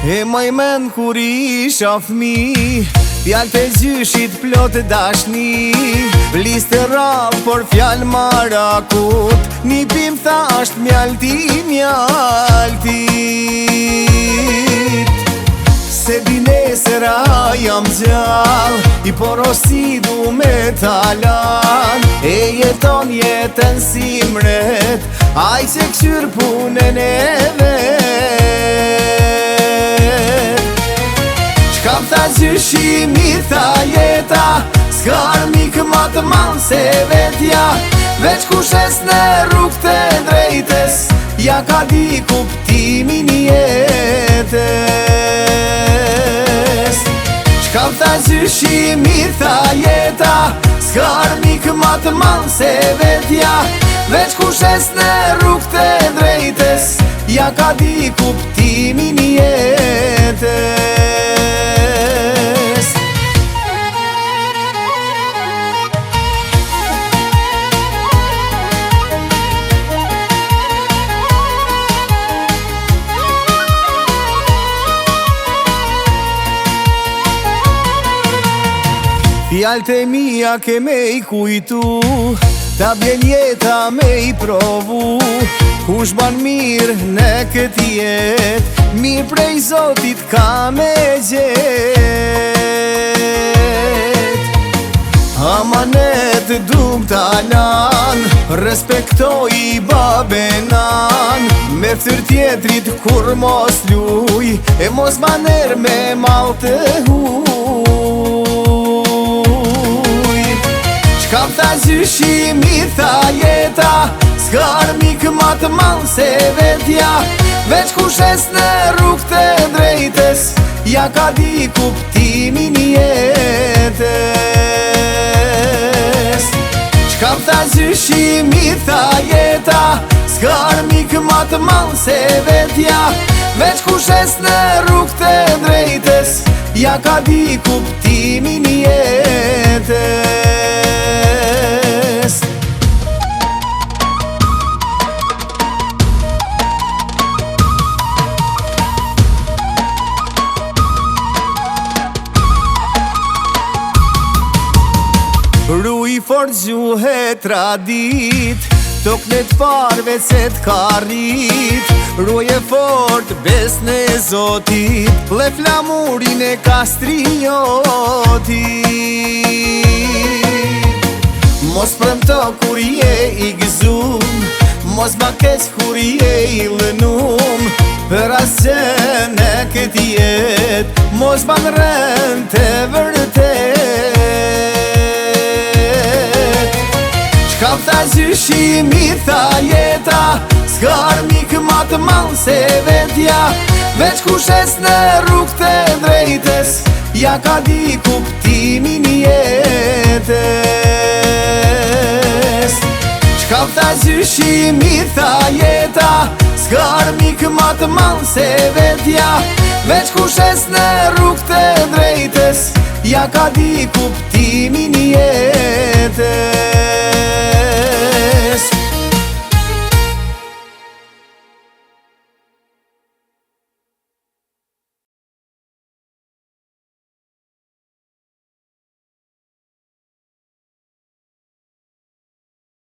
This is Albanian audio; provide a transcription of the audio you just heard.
E maj men kur isha fmi, fjall të gjyshit plot dashni. Liste rap, por fjall marakut, një pim thasht mjalti, mjaltit. Se dine sera jam gjall, I porosidu me talan. E jeton jetën si mret, aj që këshyr punën e vet. Kam tha gjyshimi, tha jeta, s'kar mik ma të man se vetja. Veç kushes në rrug të drejtes, ja ka di kuptimin jetes. Kam tha gjyshimi, tha jeta, s'kar mik ma të man se vetja. Veç kushes në rrug të drejtes, ja ka di kuptimin jetes. Fjallët e mija ke me I kujtu, ta bjen jeta me I provu. Kush ban mirë në këtë jet, mirë prej Zotit ka me gjet. Amanet dum talan, respektoj babenan. Me thyr tjetrit kur mos luj, e mos baner me mal të huj. Kam tha gjyshimi, tha jeta, s'kar mik ma të man se vetja. Veç kushes në rrug të drejtes, ja ka di kuptimin jetes. Kam tha gjyshimi, tha jeta, s'kar mik ma të man se vetja. Veç kushes në rrug të drejtes, ja ka di kuptimin jetes. Ruj fort gjuhe tradit, tok në t'farve se t'ka rrit. Ruj e fort besnë e Zotit, ple flamurin e kastriotit. Mos premto kur je I gëzum, mos bakes kur je I lënum. Për asë në këtë jet, mos ban rënd të vërtet. Kam tha gjyshimi, tha jeta, s'kar mik ma të man se vetja. Veç kushes në rrug të drejtes, ja ka di kuptimin jetes. Kam tha gjyshimi, tha jeta, s'kar mik ma të man se vetja. Veç kushes në rrug të drejtes, ja ka di kuptimin jetes.